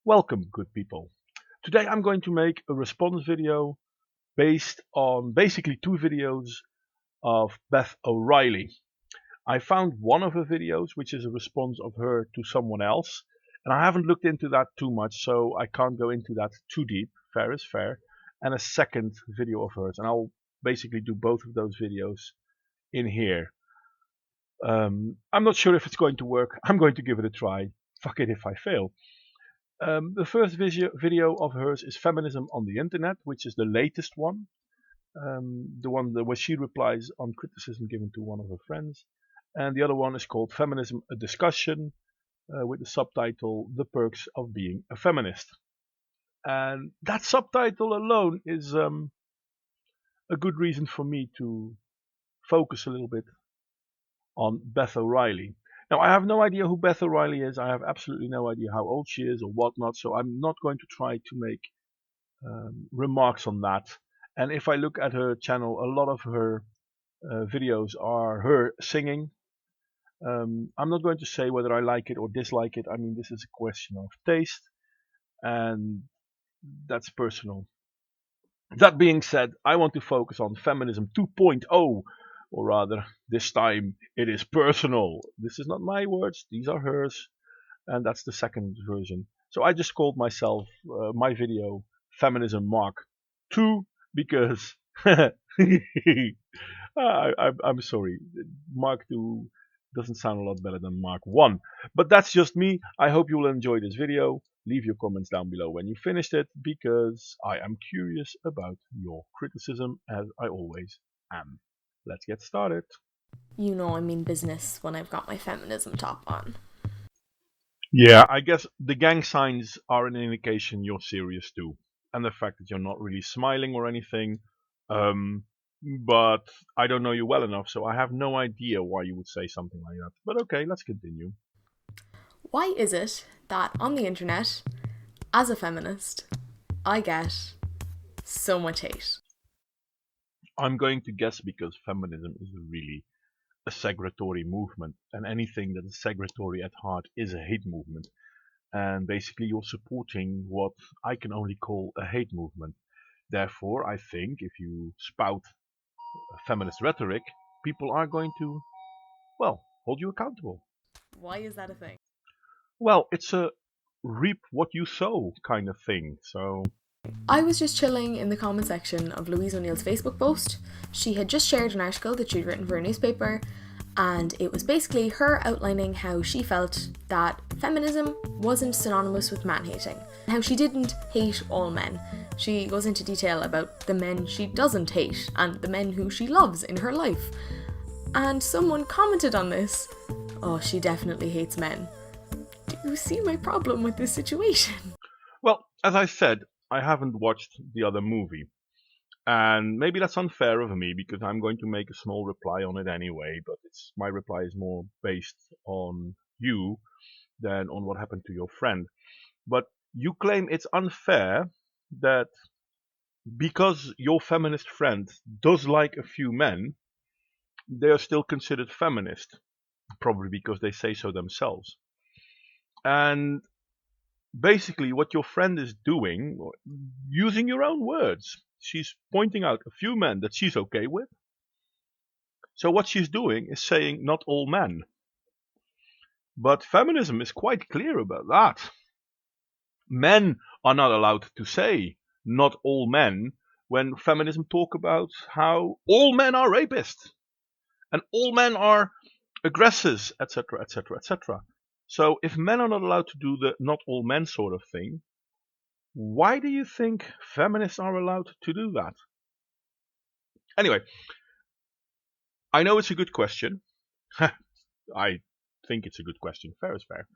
Welcome, good people. Today I'm going to make a response video based on basically two videos of Beth O'Reilly. I found one of her videos, which is a response of her to someone else, and I haven't looked into that too much, so I can't go into that too deep. Fair is fair. And a second video of hers, and I'll basically do both of those videos in here. I'm not sure if it's going to work. I'm going to give it a try. Fuck it if I fail. The first video of hers is Feminism on the Internet, which is the latest one. The one where she replies on criticism given to one of her friends. And the other one is called Feminism, a Discussion, with the subtitle, The Perks of Being a Feminist. And that subtitle alone is a good reason for me to focus a little bit on Beth O'Reilly. Now, I have no idea who Beth O'Reilly is. I have absolutely no idea how old she is or whatnot, so I'm not going to try to make remarks on that. And if I look at her channel, a lot of her videos are her singing. I'm not going to say whether I like it or dislike it. I mean, this is a question of taste, and that's personal. That being said, I want to focus on Feminism 2.0. Or rather, this time it is personal. This is not my words, these are hers. And that's the second version. So I just called myself, my video, Feminism Mark 2, because I'm sorry, Mark 2 doesn't sound a lot better than Mark 1. But that's just me. I hope you will enjoy this video. Leave your comments down below when you finished it, because I am curious about your criticism, as I always am. Let's get started. You know I mean business when I've got my feminism top on. Yeah, I guess the gang signs are an indication you're serious too. And the fact that you're not really smiling or anything. But I don't know you well enough, so I have no idea why you would say something like that. But okay, let's continue. Why is it that on the internet, as a feminist, I get so much hate? I'm going to guess because feminism is really a segregatory movement, and anything that is segregatory at heart is a hate movement. And basically you're supporting what I can only call a hate movement. Therefore, I think if you spout feminist rhetoric, people are going to, well, hold you accountable. Why is that a thing? Well, it's a reap what you sow kind of thing, so... I was just chilling in the comment section of Louise O'Neill's Facebook post. She had just shared an article that she'd written for a newspaper, and it was basically her outlining how she felt that feminism wasn't synonymous with man-hating, how she didn't hate all men. She goes into detail about the men she doesn't hate and the men who she loves in her life. And someone commented on this, "Oh, she definitely hates men." Do you see my problem with this situation? Well, as I said, I haven't watched the other movie. And maybe that's unfair of me because I'm going to make a small reply on it anyway, but my reply is more based on you than on what happened to your friend. But you claim it's unfair that because your feminist friend does like a few men, they are still considered feminist. Probably because they say so themselves. And basically what your friend is doing, using your own words, she's pointing out a few men that she's okay with. So what she's doing is saying not all men. But feminism is quite clear about that. Men are not allowed to say not all men when feminism talk about how all men are rapists and all men are aggressors, etc., etc., etc. So if men are not allowed to do the not all men sort of thing, why do you think feminists are allowed to do that? Anyway, I know it's a good question. I think it's a good question. Fair is fair.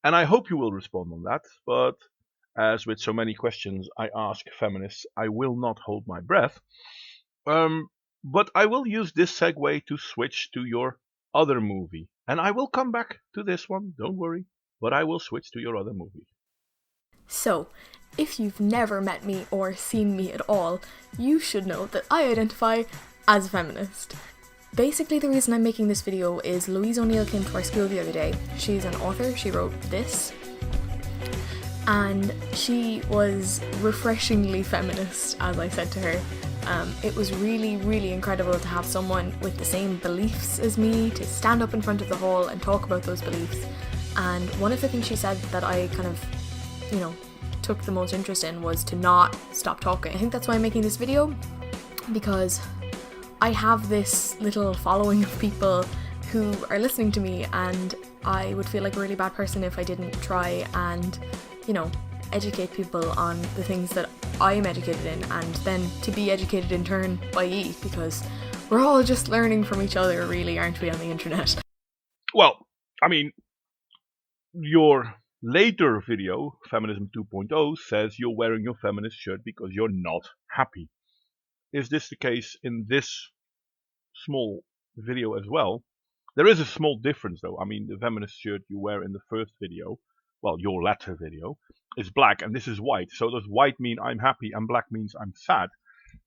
And I hope you will respond on that. But as with so many questions I ask feminists, I will not hold my breath. But I will use this segue to switch to your other movie. And I will come back to this one, don't worry. But I will switch to your other movie. So, if you've never met me or seen me at all, you should know that I identify as a feminist. Basically, the reason I'm making this video is Louise O'Neill came to our school the other day. She's an author, she wrote this. and she was refreshingly feminist, as I said to her. It was really, really incredible to have someone with the same beliefs as me to stand up in front of the hall and talk about those beliefs. And one of the things she said that I kind of, took the most interest in was to not stop talking. I think that's why I'm making this video, because I have this little following of people who are listening to me, and I would feel like a really bad person if I didn't try and, educate people on the things that I'm educated in, and then to be educated in turn by ye, because we're all just learning from each other, really, aren't we, on the internet? Well, I mean, your later video, Feminism 2.0, says you're wearing your feminist shirt because you're not happy. Is this the case in this small video as well? There is a small difference though. I mean, the feminist shirt you wear in the first video, well, your latter video, is black and this is white. So does white mean I'm happy and black means I'm sad?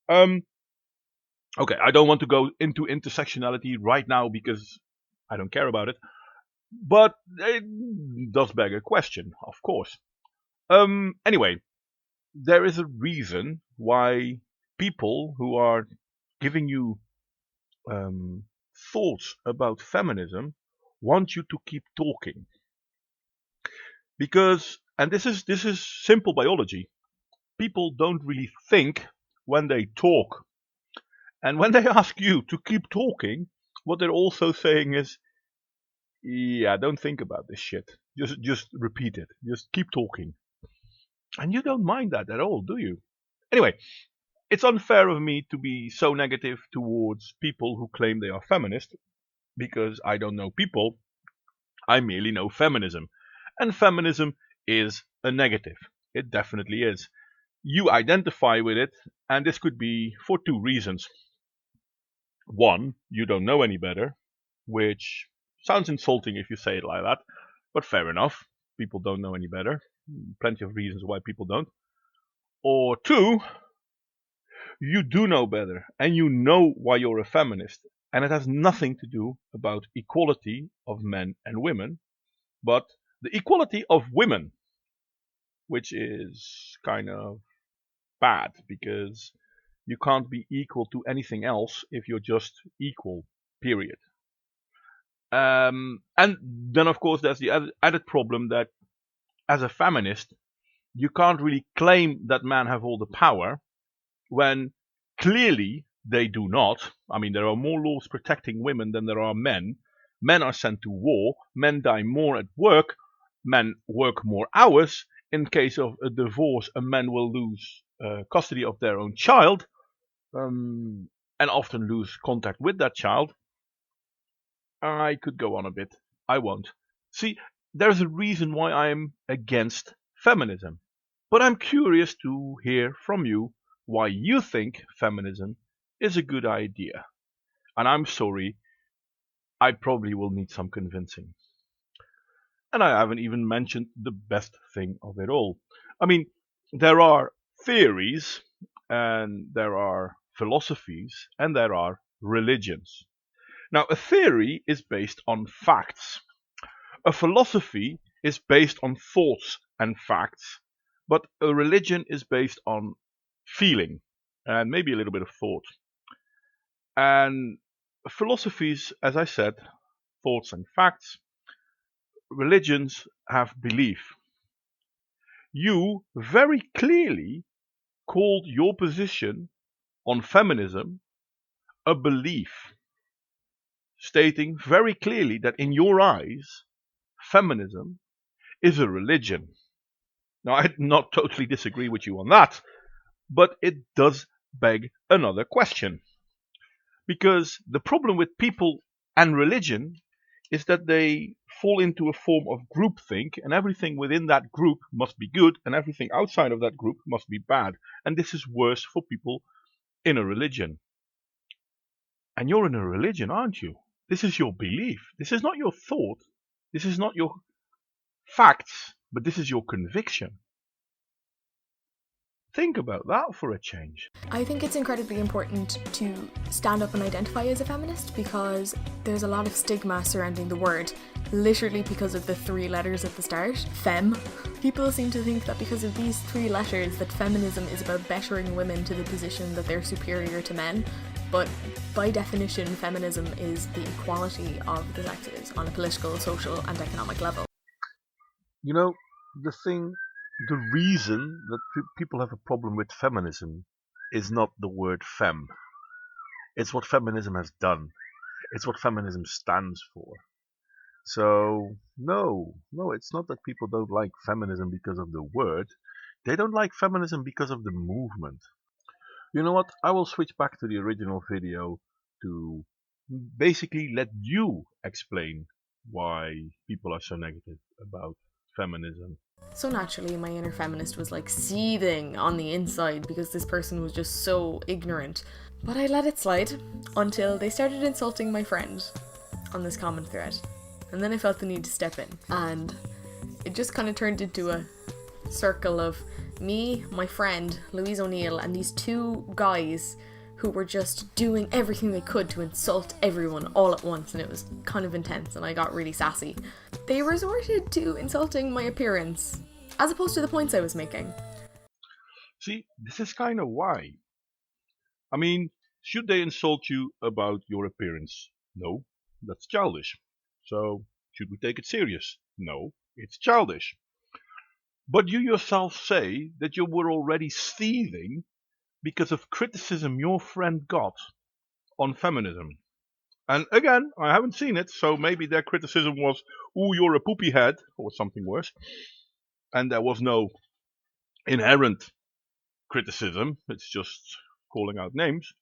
Okay, I don't want to go into intersectionality right now because I don't care about it. But it does beg a question, of course. Anyway, there is a reason why people who are giving you thoughts about feminism want you to keep talking. Because, and this is simple biology, people don't really think when they talk. And when they ask you to keep talking, what they're also saying is, yeah, don't think about this shit. Just repeat it. Just keep talking. And you don't mind that at all, do you? Anyway, it's unfair of me to be so negative towards people who claim they are feminist, because I don't know people. I merely know feminism. And feminism is a negative. It definitely is. You identify with it, and this could be for two reasons. One, you don't know any better, which sounds insulting if you say it like that, but fair enough. People don't know any better. Plenty of reasons why people don't. Or two, you do know better, and you know why you're a feminist, and it has nothing to do about equality of men and women, but the equality of women, which is kind of bad because you can't be equal to anything else if you're just equal, period. And then, of course, there's the added problem that as a feminist, you can't really claim that men have all the power when clearly they do not. I mean, there are more laws protecting women than there are men. Men are sent to war. Men die more at work. Men work more hours. In case of a divorce, a man will lose custody of their own child, and often lose contact with that child. I could go on a bit. I won't. See, there's a reason why I'm against feminism. But I'm curious to hear from you why you think feminism is a good idea. And I'm sorry, I probably will need some convincing. And I haven't even mentioned the best thing of it all. I mean, there are theories, and there are philosophies, and there are religions. Now, a theory is based on facts. A philosophy is based on thoughts and facts, but a religion is based on feeling and maybe a little bit of thought. And philosophies, as I said, thoughts and facts. Religions have belief. You very clearly called your position on feminism a belief, stating very clearly that in your eyes, feminism is a religion. Now, I not totally disagree with you on that, but it does beg another question. Because the problem with people and religion is that they fall into a form of groupthink, and everything within that group must be good, and everything outside of that group must be bad. And this is worse for people in a religion. And you're in a religion, aren't you? This is your belief. This is not your thought. This is not your facts, but this is your conviction. Think about that for a change. I think it's incredibly important to stand up and identify as a feminist because there's a lot of stigma surrounding the word, literally because of the 3 letters at the start, fem. People seem to think that because of these 3 letters that feminism is about bettering women to the position that they're superior to men, but by definition feminism is the equality of the sexes on a political, social and economic level. You know, the reason that people have a problem with feminism is not the word fem. It's what feminism has done. It's what feminism stands for. So, no, it's not that people don't like feminism because of the word. They don't like feminism because of the movement. You know what? I will switch back to the original video to basically let you explain why people are so negative about feminism. So naturally, my inner feminist was like seething on the inside because this person was just so ignorant. But I let it slide until they started insulting my friend on this comment thread. And then I felt the need to step in. And it just kind of turned into a circle of me, my friend, Louise O'Neill, and these 2 guys who were just doing everything they could to insult everyone all at once, and it was kind of intense and I got really sassy. They resorted to insulting my appearance, as opposed to the points I was making. See, this is kind of why. I mean, should they insult you about your appearance? No, that's childish. So, should we take it serious? No, it's childish. But you yourself say that you were already seething because of criticism your friend got on feminism. And again, I haven't seen it, so maybe their criticism was, ooh, you're a poopy head, or something worse. And there was no inherent criticism, it's just calling out names.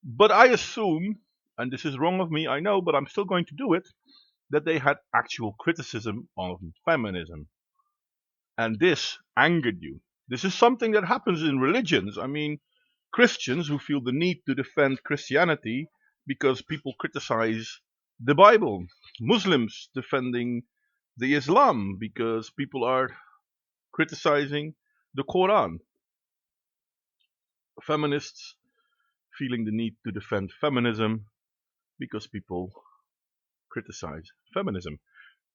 But I assume, and this is wrong of me, I know, but I'm still going to do it, that they had actual criticism of feminism. And this angered you. This is something that happens in religions. I mean, Christians who feel the need to defend Christianity because people criticize the Bible. Muslims defending the Islam because people are criticizing the Quran. Feminists feeling the need to defend feminism because people criticize feminism.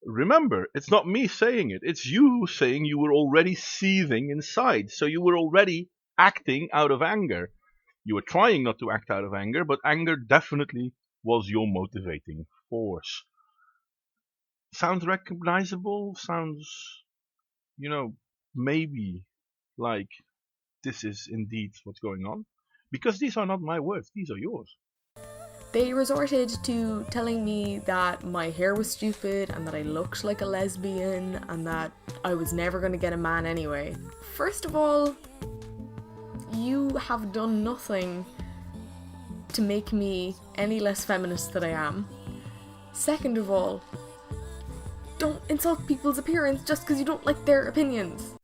Remember, it's not me saying it, it's you saying you were already seething inside, so you were already acting out of anger. You were trying not to act out of anger, but anger definitely was your motivating force. Sounds recognizable? Sounds, maybe like this is indeed what's going on? Because these are not my words, these are yours. They resorted to telling me that my hair was stupid and that I looked like a lesbian and that I was never going to get a man anyway. First of all, you have done nothing to make me any less feminist than I am. Second of all, don't insult people's appearance just because you don't like their opinions.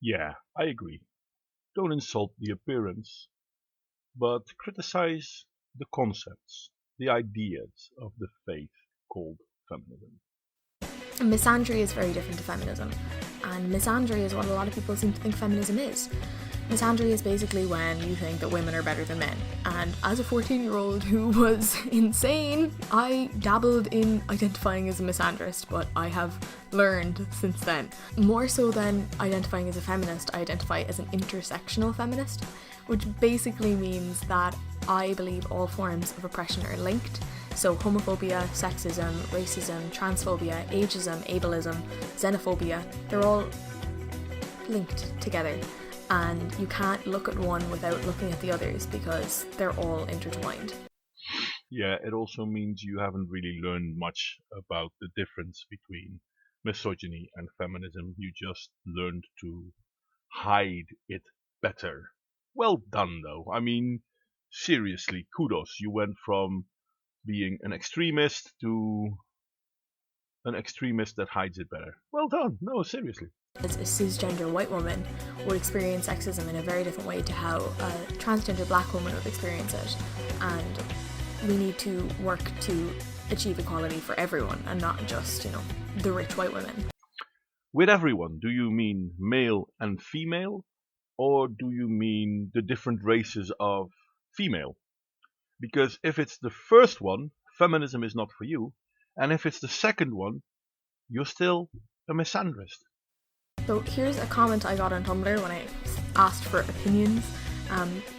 Yeah, I agree. Don't insult the appearance, but criticize the concepts, the ideas of the faith called feminism. Misandry is very different to feminism, and misandry is what a lot of people seem to think feminism is. Misandry is basically when you think that women are better than men, and as a 14-year-old who was insane, I dabbled in identifying as a misandrist, but I have learned since then. More so than identifying as a feminist, I identify as an intersectional feminist, which basically means that I believe all forms of oppression are linked. So homophobia, sexism, racism, transphobia, ageism, ableism, xenophobia, they're all linked together. And you can't look at one without looking at the others because they're all intertwined. Yeah, it also means you haven't really learned much about the difference between misogyny and feminism. You just learned to hide it better. Well done, though. I mean, seriously, kudos. You went from being an extremist to an extremist that hides it better. Well done. No, seriously. As a cisgender white woman would experience sexism in a very different way to how a transgender black woman would experience it. And we need to work to achieve equality for everyone and not just, the rich white women. With everyone, do you mean male and female? or do you mean the different races of female? Because if it's the first one, feminism is not for you, and if it's the second one, you're still a misandrist. So here's a comment I got on Tumblr when I asked for opinions.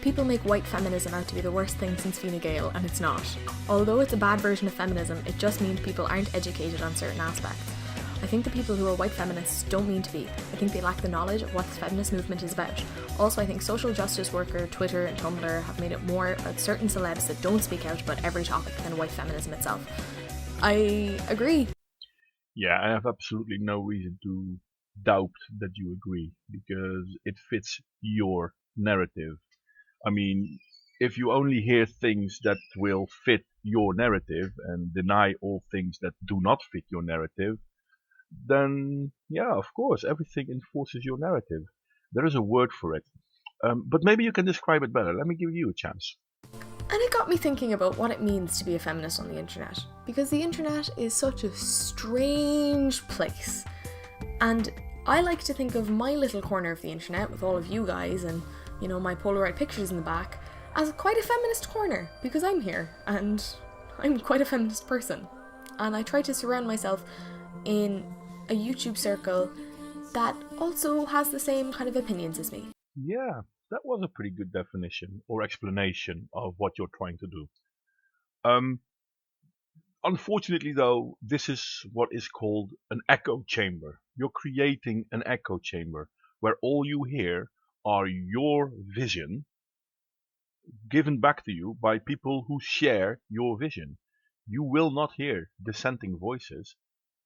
People make white feminism out to be the worst thing since Fine Gael, and it's not. Although it's a bad version of feminism, it just means people aren't educated on certain aspects. I think the people who are white feminists don't mean to be. I think they lack the knowledge of what the feminist movement is about. Also, I think social justice worker, Twitter and Tumblr have made it more about certain celebs that don't speak out about every topic than white feminism itself. I agree. Yeah, I have absolutely no reason to doubt that you agree, because it fits your narrative. I mean, if you only hear things that will fit your narrative and deny all things that do not fit your narrative, then yeah, of course, everything enforces your narrative. There is a word for it. But maybe you can describe it better. Let me give you a chance. And it got me thinking about what it means to be a feminist on the internet, because the internet is such a strange place. And I like to think of my little corner of the internet with all of you guys and, you know, my Polaroid pictures in the back as quite a feminist corner, because I'm here and I'm quite a feminist person. And I try to surround myself in a YouTube circle that also has the same kind of opinions as me. Yeah, that was a pretty good definition or explanation of what you're trying to do. Unfortunately, though, this is what is called an echo chamber. You're creating an echo chamber where all you hear are your vision given back to you by people who share your vision. You will not hear dissenting voices,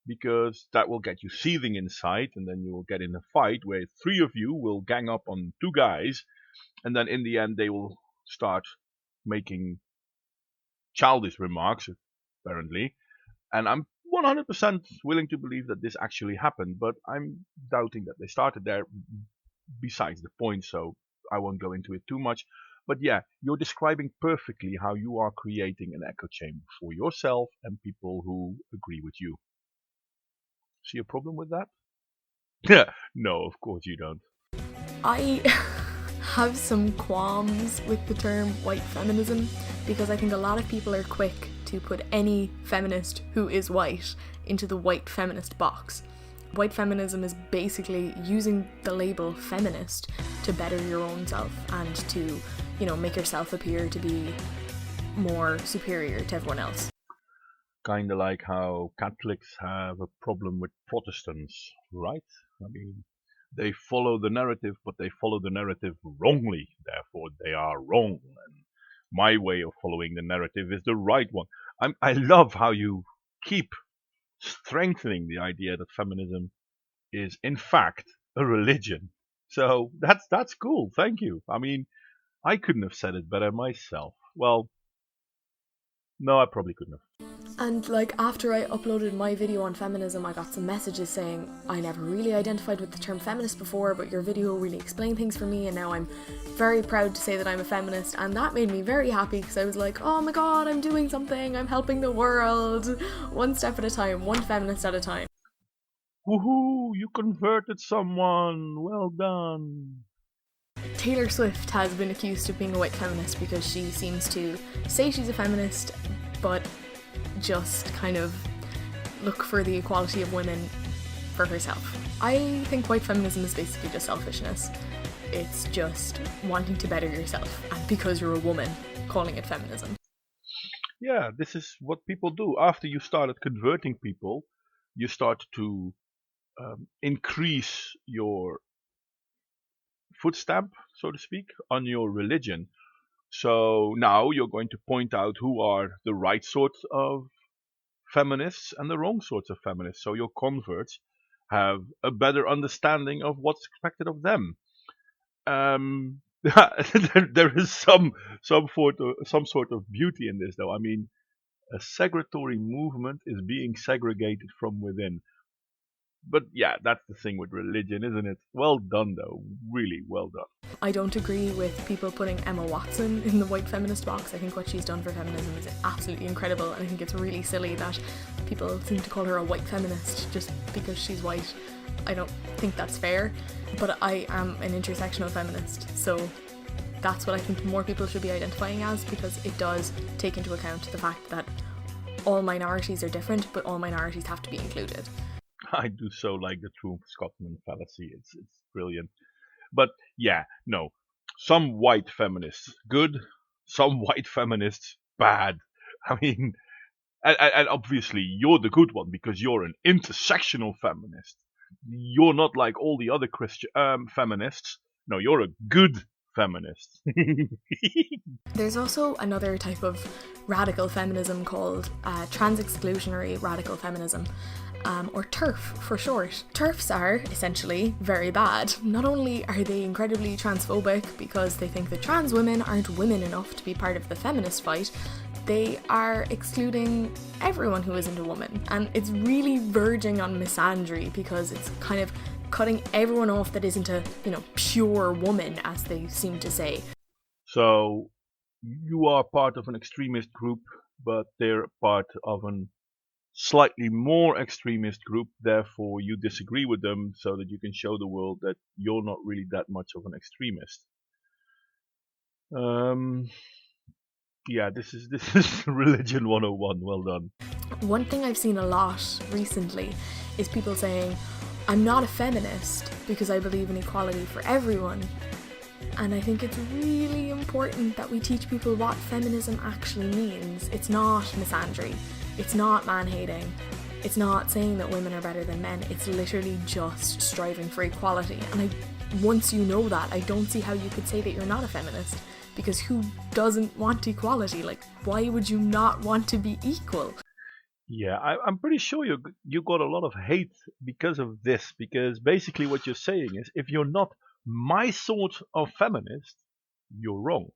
because that will get you seething inside, and then you will get in a fight where three of you will gang up on two guys, and then in the end they will start making childish remarks, apparently. And I'm 100% willing to believe that this actually happened, but I'm doubting that they started there, besides the point, so I won't go into it too much. But yeah, you're describing perfectly how you are creating an echo chamber for yourself and people who agree with you. See a problem with that? Yeah, no, of course you don't. I have some qualms with the term white feminism, because I think a lot of people are quick to put any feminist who is white into the white feminist box. White feminism is basically using the label feminist to better your own self and to, you know, make yourself appear to be more superior to everyone else. Kind of like how Catholics have a problem with Protestants, right? I mean, they follow the narrative, but they follow the narrative wrongly. Therefore, they are wrong. And my way of following the narrative is the right one. I love how you keep strengthening the idea that feminism is, in fact, a religion. So that's cool. Thank you. I mean, I couldn't have said it better myself. Well, no, I probably couldn't have. And like after I uploaded my video on feminism, I got some messages saying I never really identified with the term feminist before, but your video really explained things for me, and now I'm very proud to say that I'm a feminist. And that made me very happy, because I was like, oh my god, I'm doing something, I'm helping the world, one step at a time, one feminist at a time. Woohoo, you converted someone, well done. Taylor Swift has been accused of being a white feminist because she seems to say she's a feminist, but just kind of look for the equality of women for herself. I think white feminism is basically just selfishness. It's just wanting to better yourself, and because you're a woman, calling it feminism. Yeah, this is what people do. After you started converting people, you start to increase your footstamp, so to speak, on your religion. So now you're going to point out who are the right sorts of feminists and the wrong sorts of feminists. So your converts have a better understanding of what's expected of them. There is some sort of beauty in this, though. I mean, a segregatory movement is being segregated from within. But yeah, that's the thing with religion, isn't it? Well done, though. Really well done. I don't agree with people putting Emma Watson in the white feminist box. I think what she's done for feminism is absolutely incredible, and I think it's really silly that people seem to call her a white feminist just because she's white. I don't think that's fair. but I am an intersectional feminist, so that's what I think more people should be identifying as, because it does take into account the fact that all minorities are different, but all minorities have to be included. I do so like the true Scotsman fallacy. It's brilliant. But yeah, no. Some white feminists good, some white feminists bad. I mean, and obviously you're the good one because you're an intersectional feminist. You're not like all the other Christian feminists. No, you're a good feminist. There's also another type of radical feminism called trans-exclusionary radical feminism, or TERF for short. TERFs are essentially very bad. Not only are they incredibly transphobic because they think that trans women aren't women enough to be part of the feminist fight, they are excluding everyone who isn't a woman. And it's really verging on misandry because it's kind of cutting everyone off that isn't a, pure woman, as they seem to say. So you are part of an extremist group, but they're part of an slightly more extremist group, therefore you disagree with them so that you can show the world that you're not really that much of an extremist. Yeah, this is religion 101. Well done. One thing I've seen a lot recently is people saying, I'm not a feminist because I believe in equality for everyone. And I think it's really important that we teach people what feminism actually means. It's not misandry. It's not man-hating. It's not saying that women are better than men. It's literally just striving for equality. And once you know that, I don't see how you could say that you're not a feminist. Because who doesn't want equality? Like, why would you not want to be equal? Yeah, I'm pretty sure you got a lot of hate because of this. Because basically what you're saying is, if you're not my sort of feminist, you're wrong.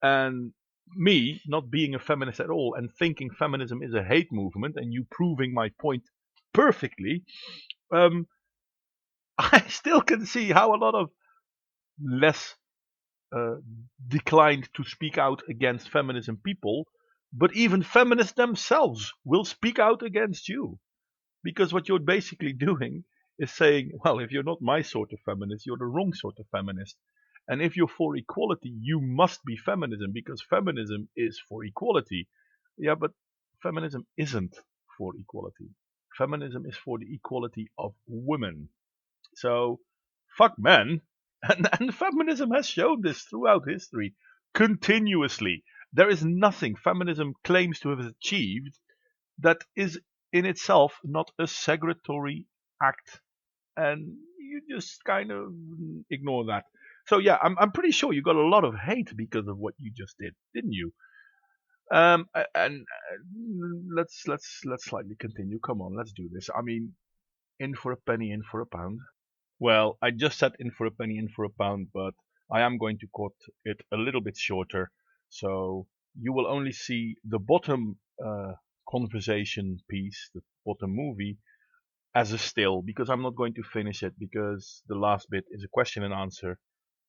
And me not being a feminist at all and thinking feminism is a hate movement, and you proving my point perfectly, I still can see how a lot of less declined to speak out against feminism people, but even feminists themselves will speak out against you. Because what you're basically doing is saying, well, if you're not my sort of feminist, you're the wrong sort of feminist. And if you're for equality, you must be feminism because feminism is for equality. Yeah, but feminism isn't for equality. Feminism is for the equality of women. So, fuck men. And feminism has shown this throughout history continuously. There is nothing feminism claims to have achieved that is in itself not a segregatory act. And you just kind of ignore that. So yeah, I'm pretty sure you got a lot of hate because of what you just did, didn't you? And let's slightly continue. Come on, let's do this. I mean, in for a penny, in for a pound. Well, I just said in for a penny, in for a pound, but I am going to cut it a little bit shorter. So you will only see the bottom conversation piece, the bottom movie, as a still, because I'm not going to finish it because the last bit is a question and answer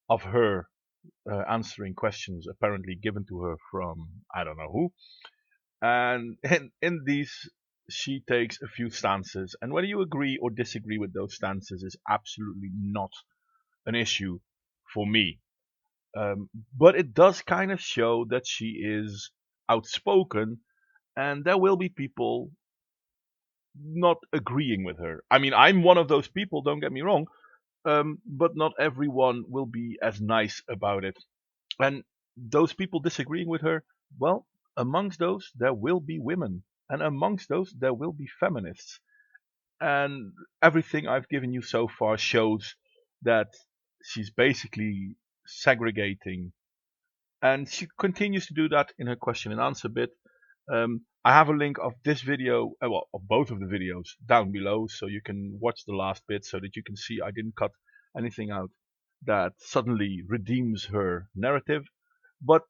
of her answering questions apparently given to her from I don't know who. And in these, she takes a few stances, and whether you agree or disagree with those stances is absolutely not an issue for me. But it does kind of show that she is outspoken, and there will be people not agreeing with her. I mean, I'm one of those people, don't get me wrong, but not everyone will be as nice about it. And those people disagreeing with her, well, amongst those, there will be women. And amongst those, there will be feminists. And everything I've given you so far shows that she's basically segregating. And she continues to do that in her question and answer bit. I have a link of this video, well, of both of the videos down below, so you can watch the last bit so that you can see I didn't cut anything out that suddenly redeems her narrative. But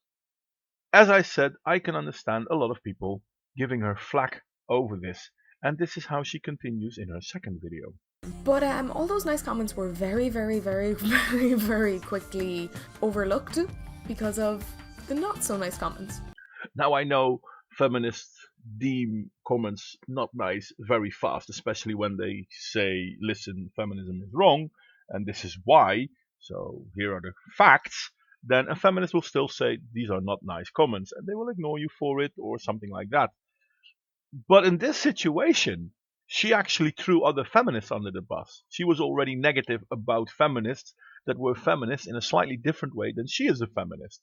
as I said, I can understand a lot of people giving her flack over this, and this is how she continues in her second video. But all those nice comments were very, very, very, very, very quickly overlooked because of the not so nice comments. Now I know feminists deem comments not nice very fast, especially when they say, listen, feminism is wrong, and this is why, so here are the facts, then a feminist will still say these are not nice comments and they will ignore you for it or something like that. But in this situation, she actually threw other feminists under the bus. She was already negative about feminists that were feminists in a slightly different way than she is a feminist.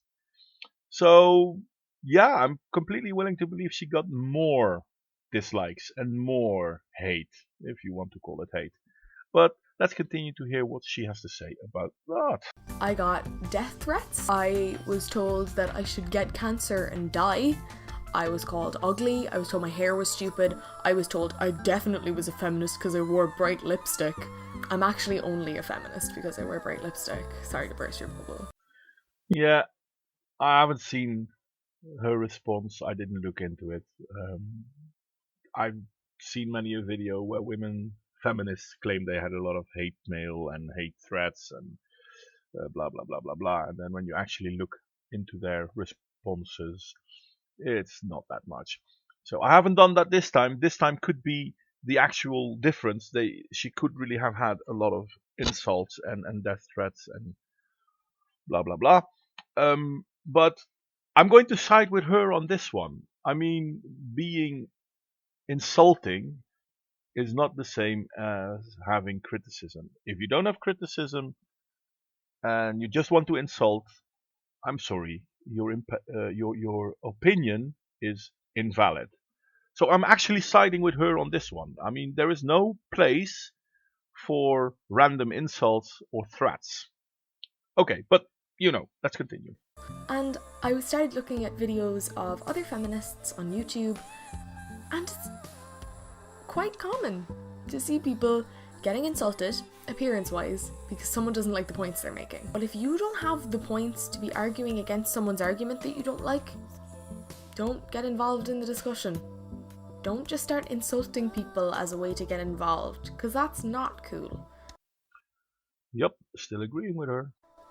So, yeah, I'm completely willing to believe she got more dislikes and more hate, if you want to call it hate. But let's continue to hear what she has to say about that. I got death threats. I was told that I should get cancer and die. I was called ugly. I was told my hair was stupid. I was told I definitely was a feminist because I wore bright lipstick. I'm actually only a feminist because I wear bright lipstick. Sorry to burst your bubble. Yeah, I haven't seen her response. I didn't look into it. I've seen many a video where women feminists claim they had a lot of hate mail and hate threats and blah blah blah blah blah. And then when you actually look into their responses, it's not that much. So I haven't done that this time. This time could be the actual difference. She could really have had a lot of insults and death threats and blah blah blah. But I'm going to side with her on this one. I mean, being insulting is not the same as having criticism. If you don't have criticism and you just want to insult, I'm sorry, your opinion is invalid. So I'm actually siding with her on this one. I mean, there is no place for random insults or threats. Okay, but let's continue. And I started looking at videos of other feminists on YouTube, and it's quite common to see people getting insulted, appearance-wise, because someone doesn't like the points they're making. But if you don't have the points to be arguing against someone's argument that you don't like, don't get involved in the discussion. Don't just start insulting people as a way to get involved, because that's not cool. Yep, still agreeing with her.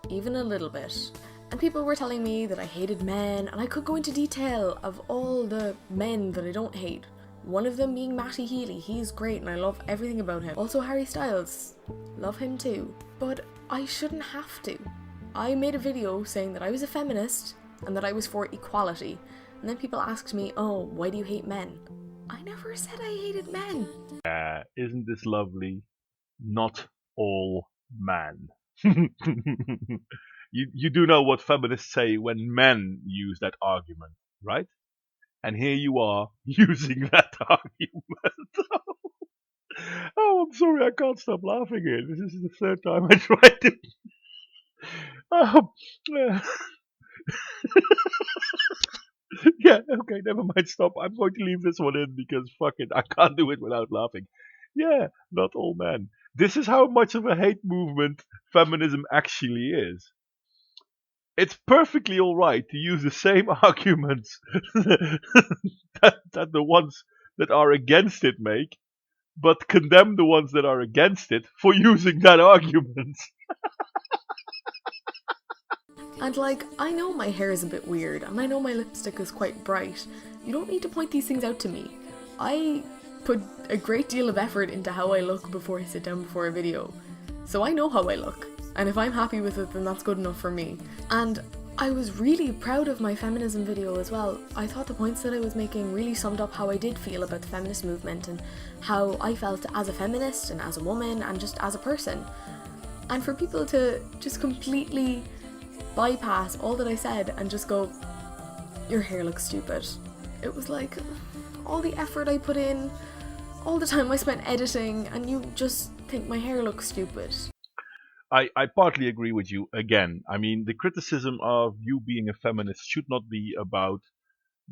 Even a little bit. And people were telling me that I hated men, and I could go into detail of all the men that I don't hate. One of them being Matty Healy. He's great and I love everything about him. Also Harry Styles. Love him too. But I shouldn't have to. I made a video saying that I was a feminist and that I was for equality. And then people asked me, oh, why do you hate men? I never said I hated men. Isn't this lovely? Not all men. You do know what feminists say when men use that argument, right? And here you are using that argument. Oh, I'm sorry, I can't stop laughing here. This is the third time I tried to. Oh, yeah, okay, never mind, stop. I'm going to leave this one in because fuck it, I can't do it without laughing. Yeah, not all men. This is how much of a hate movement feminism actually is. It's perfectly alright to use the same arguments that the ones that are against it make, but condemn the ones that are against it for using that argument. And I know my hair is a bit weird, and I know my lipstick is quite bright. You don't need to point these things out to me. I put a great deal of effort into how I look before I sit down before a video. So I know how I look. And if I'm happy with it, then that's good enough for me. And I was really proud of my feminism video as well. I thought the points that I was making really summed up how I did feel about the feminist movement and how I felt as a feminist and as a woman and just as a person. And for people to just completely bypass all that I said and just go, your hair looks stupid. It was like all the effort I put in, all the time I spent editing, and you just think my hair looks stupid. I partly agree with you again. I mean, the criticism of you being a feminist should not be about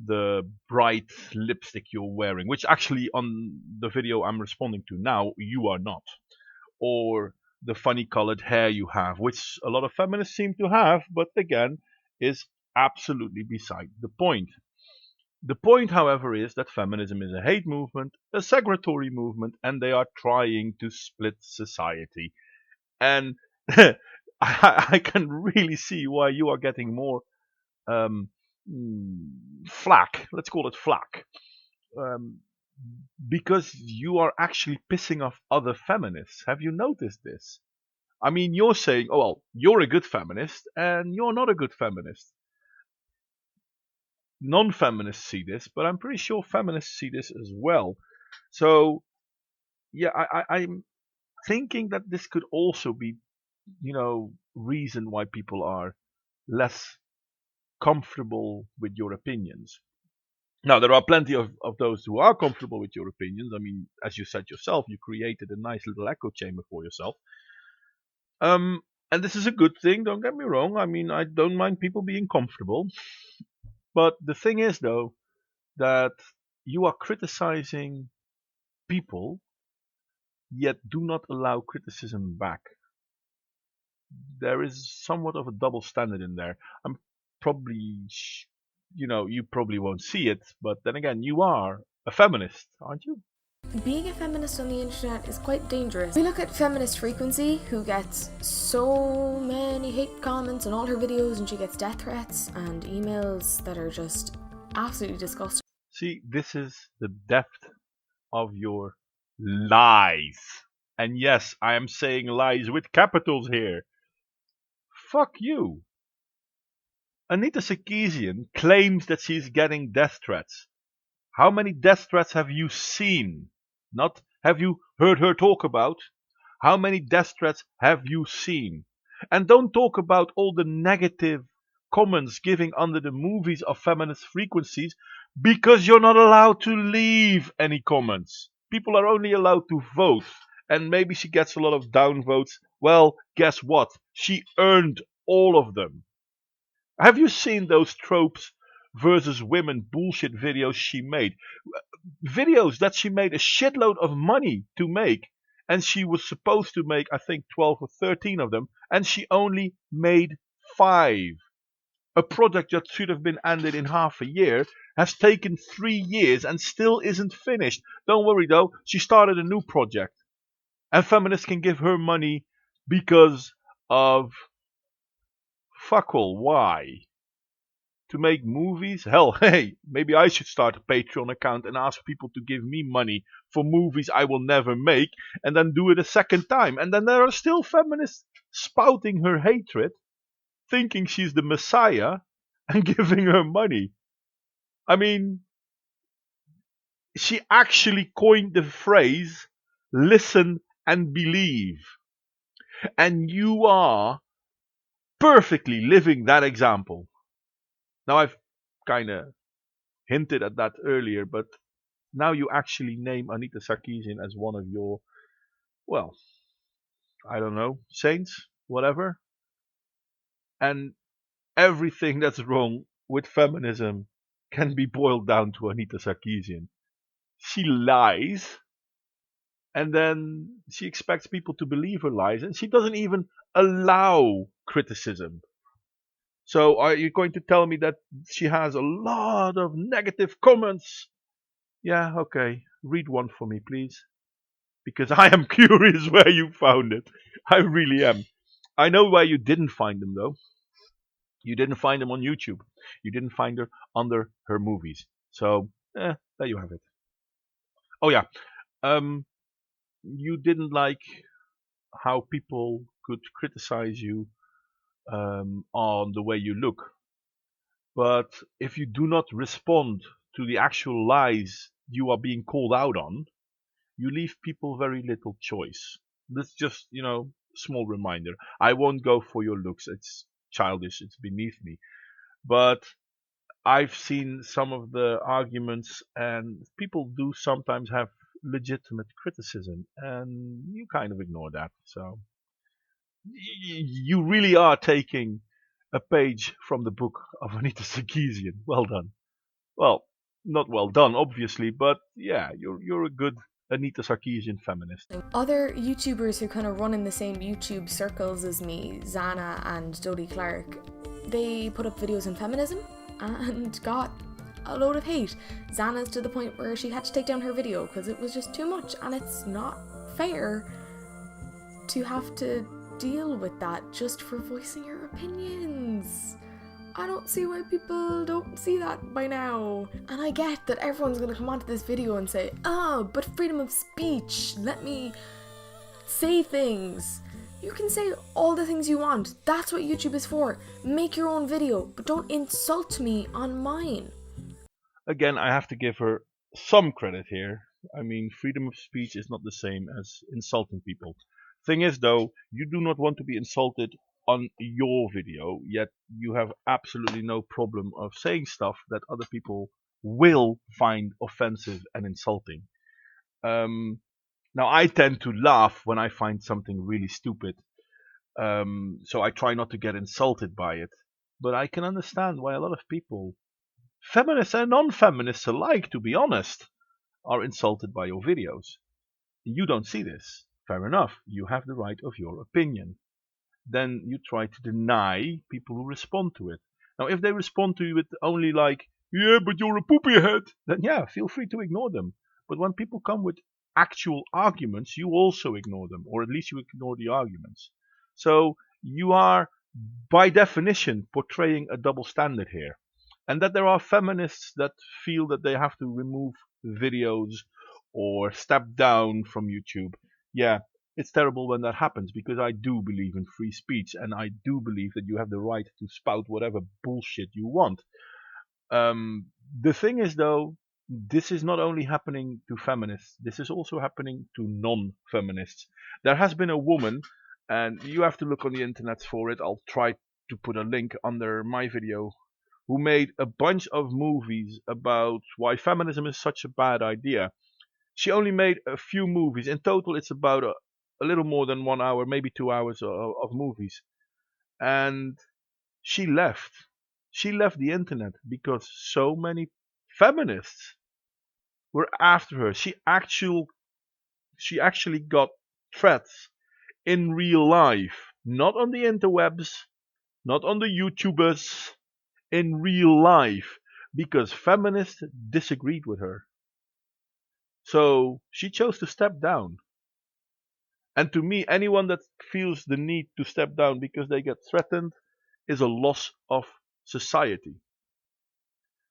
the bright lipstick you're wearing, which actually on the video I'm responding to now, you are not. Or the funny colored hair you have, which a lot of feminists seem to have, but again, is absolutely beside the point. The point, however, is that feminism is a hate movement, a segregatory movement, and they are trying to split society. And I can really see why you are getting more um, flack. Let's call it flack. Um, because you are actually pissing off other feminists. Have you noticed this? I mean, you're saying, oh, well, you're a good feminist and you're not a good feminist. Non-feminists see this, but I'm pretty sure feminists see this as well. So, yeah, I'm thinking that this could also be, reason why people are less comfortable with your opinions. Now, there are plenty of those who are comfortable with your opinions. I mean, as you said yourself, you created a nice little echo chamber for yourself. And this is a good thing, don't get me wrong. I mean, I don't mind people being comfortable. But the thing is, though, that you are criticizing people, yet do not allow criticism back. There is somewhat of a double standard in there. I'm probably, you probably won't see it, but then again, you are a feminist, aren't you? Being a feminist on the internet is quite dangerous. We look at Feminist Frequency, who gets so many hate comments on all her videos, and she gets death threats and emails that are just absolutely disgusting. See, this is the depth of your lies. And yes, I am saying lies with capitals here. Fuck you. Anita Sarkeesian claims that she's getting death threats. How many death threats have you seen? Not have you heard her talk about? How many death threats have you seen? And don't talk about all the negative comments giving under the movies of Feminist Frequencies, because you're not allowed to leave any comments. People are only allowed to vote. And maybe she gets a lot of downvotes. Well, guess what? She earned all of them. Have you seen those tropes versus women bullshit videos she made? Videos that she made a shitload of money to make, and she was supposed to make, I think, 12 or 13 of them, and she only made 5. A project that should have been ended in half a year has taken 3 years and still isn't finished. Don't worry though, she started a new project. And feminists can give her money because of fuck all. Why? To make movies? Hell, hey, maybe I should start a Patreon account and ask people to give me money for movies I will never make, and then do it a second time. And then there are still feminists spouting her hatred, thinking she's the messiah, and giving her money. I mean, she actually coined the phrase, listen and believe. And you are perfectly living that example. Now, I've kind of hinted at that earlier, but now you actually name Anita Sarkeesian as one of your, well, I don't know, saints, whatever. And everything that's wrong with feminism can be boiled down to Anita Sarkeesian. She lies, and then she expects people to believe her lies, and she doesn't even allow criticism. So are you going to tell me that she has a lot of negative comments? Yeah, okay. Read one for me, please. Because I am curious where you found it. I really am. I know where you didn't find them, though. You didn't find them on YouTube. You didn't find her under her movies. So, there you have it. Oh, yeah. You didn't like how people could criticize you on the way you look. But if you do not respond to the actual lies you are being called out on, you leave people very little choice. That's just, small reminder. I won't go for your looks. It's childish. It's beneath me. But I've seen some of the arguments, and people do sometimes have legitimate criticism, and you kind of ignore that. So you really are taking a page from the book of Anita Sarkeesian. Well done. Well, not well done, obviously, but yeah, you're a good Anita Sarkeesian feminist. Other YouTubers who kind of run in the same YouTube circles as me, Zana and Dodie Clark, they put up videos on feminism and got a load of hate. Zana's to the point where she had to take down her video because it was just too much, and it's not fair to have to deal with that just for voicing your opinions. I don't see why people don't see that by now. And I get that everyone's gonna come onto this video and say, oh, but freedom of speech, let me say things. You can say all the things you want. That's what YouTube is for. Make your own video, but don't insult me on mine. Again, I have to give her some credit here. I mean, freedom of speech is not the same as insulting people. Thing is, though, you do not want to be insulted on your video, yet you have absolutely no problem of saying stuff that other people will find offensive and insulting. Um, Now, I tend to laugh when I find something really stupid, so I try not to get insulted by it. But I can understand why a lot of people, feminists and non-feminists alike, to be honest, are insulted by your videos. You don't see this. Fair enough, you have the right of your opinion. Then you try to deny people who respond to it. Now, if they respond to you with only like, yeah, but you're a poopy head, then yeah, feel free to ignore them. But when people come with actual arguments, you also ignore them, or at least you ignore the arguments. So you are, by definition, portraying a double standard here. And that there are feminists that feel that they have to remove videos or step down from YouTube. Yeah, it's terrible when that happens because I do believe in free speech and I do believe that you have the right to spout whatever bullshit you want. The thing is, though, this is not only happening to feminists, this is also happening to non feminists. There has been a woman, and you have to look on the internet for it. I'll try to put a link under my video, who made a bunch of movies about why feminism is such a bad idea. She only made a few movies. In total, it's about a little more than 1 hour, maybe 2 hours of movies. And she left. She left the internet because so many feminists were after her. She actually got threats in real life, not on the interwebs, not on the YouTubers, in real life, because feminists disagreed with her. So she chose to step down. And to me, anyone that feels the need to step down because they get threatened is a loss of society.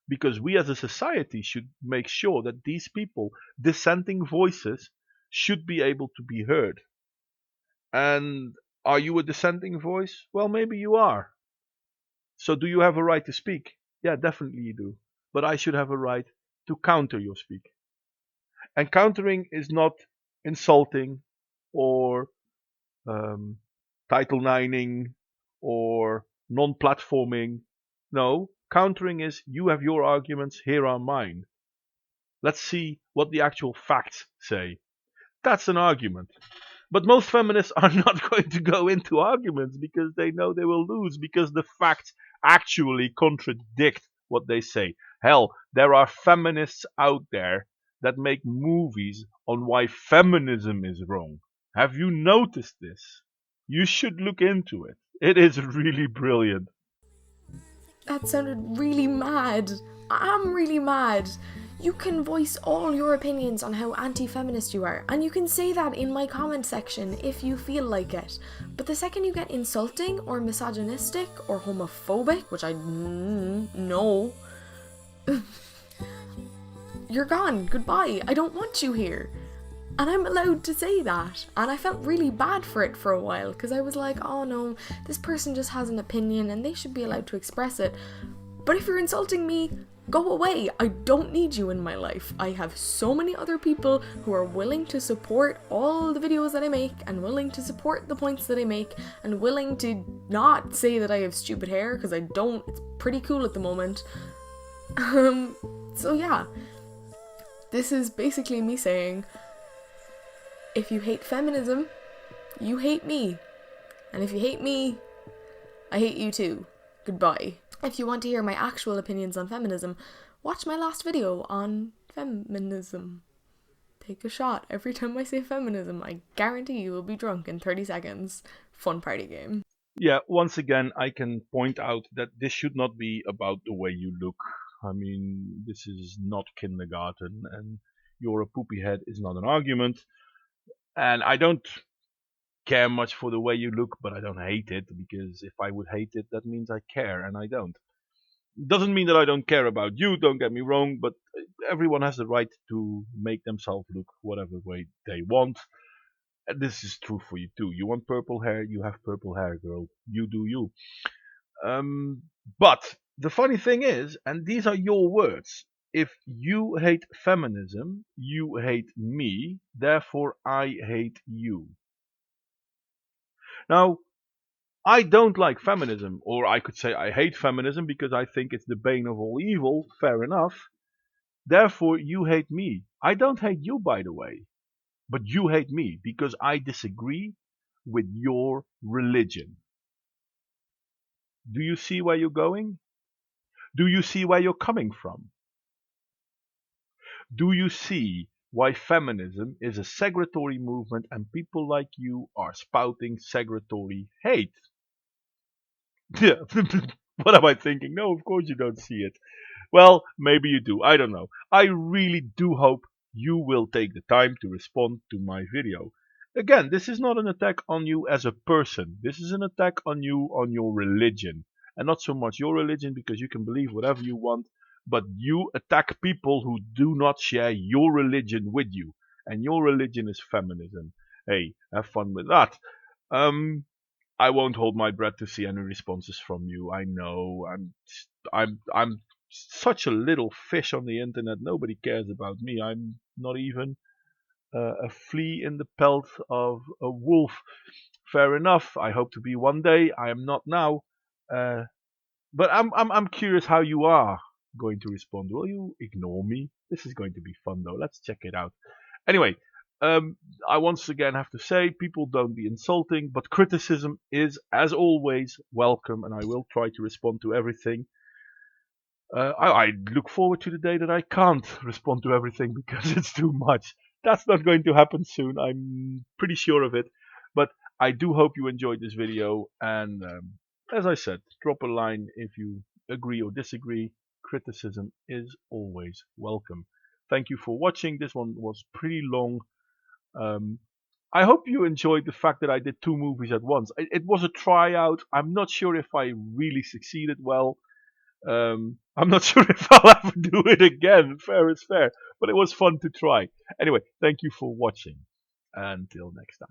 Because we as a society should make sure that these people, dissenting voices, should be able to be heard. And are you a dissenting voice? Well, maybe you are. So do you have a right to speak? Yeah, definitely you do. But I should have a right to counter your speak. And countering is not insulting or title nining or non-platforming. No, countering is you have your arguments, here are mine. Let's see what the actual facts say. That's an argument. But most feminists are not going to go into arguments because they know they will lose because the facts actually contradict what they say. Hell, there are feminists out there that make movies on why feminism is wrong. Have you noticed this? You should look into it. It is really brilliant. That sounded really mad. I'm really mad. You can voice all your opinions on how anti-feminist you are, and you can say that in my comment section if you feel like it. But the second you get insulting or misogynistic or homophobic, which I know, you're gone. Goodbye. I don't want you here. And I'm allowed to say that. And I felt really bad for it for a while because I was like, oh no, this person just has an opinion and they should be allowed to express it. But if you're insulting me, go away. I don't need you in my life. I have so many other people who are willing to support all the videos that I make and willing to support the points that I make and willing to not say that I have stupid hair because I don't. It's pretty cool at the moment. So yeah, this is basically me saying, if you hate feminism, you hate me. And if you hate me, I hate you too. Goodbye. If you want to hear my actual opinions on feminism, watch my last video on feminism. Take a shot every time I say feminism. I guarantee you will be drunk in 30 seconds. Fun party game. Yeah, once again, I can point out that this should not be about the way you look. I mean, this is not kindergarten, and you're a poopy head is not an argument. And I don't care much for the way you look, but I don't hate it, because if I would hate it, that means I care, and I don't. Doesn't mean that I don't care about you, don't get me wrong, but everyone has the right to make themselves look whatever way they want. And this is true for you too. You want purple hair, you have purple hair, girl. You do you. But the funny thing is, and these are your words, if you hate feminism, you hate me, therefore I hate you. Now, I don't like feminism, or I could say I hate feminism because I think it's the bane of all evil, fair enough. Therefore, you hate me. I don't hate you, by the way, but you hate me because I disagree with your religion. Do you see where you're going? Do you see where you're coming from? Do you see why feminism is a segregatory movement and people like you are spouting segregatory hate? Yeah. What am I thinking? No, of course you don't see it. Well, maybe you do. I don't know. I really do hope you will take the time to respond to my video. Again, this is not an attack on you as a person. This is an attack on you on your religion. And not so much your religion because you can believe whatever you want, but you attack people who do not share your religion with you. And your religion is feminism. Hey, have fun with that. Um, I won't hold my breath to see any responses from you. I know I'm such a little fish on the internet. Nobody cares about me. I'm not even a flea in the pelt of a wolf. Fair enough. I hope to be one day. I am not now. Uh, but I'm curious how you are going to respond. Will you ignore me? This is going to be fun though. Let's check it out. Anyway, um, I once again have to say, people don't be insulting, but criticism is, as always, welcome, and I will try to respond to everything. I look forward to the day that I can't respond to everything because it's too much. That's not going to happen soon. I'm pretty sure of it. But I do hope you enjoyed this video. And as I said, drop a line if you agree or disagree. Criticism is always welcome. Thank you for watching. This one was pretty long. Um, I hope you enjoyed the fact that I did two movies at once. It was a tryout. I'm not sure if I really succeeded well. I'm not sure if I'll ever do it again. Fair is fair, but it was fun to try. Anyway, thank you for watching. Until next time.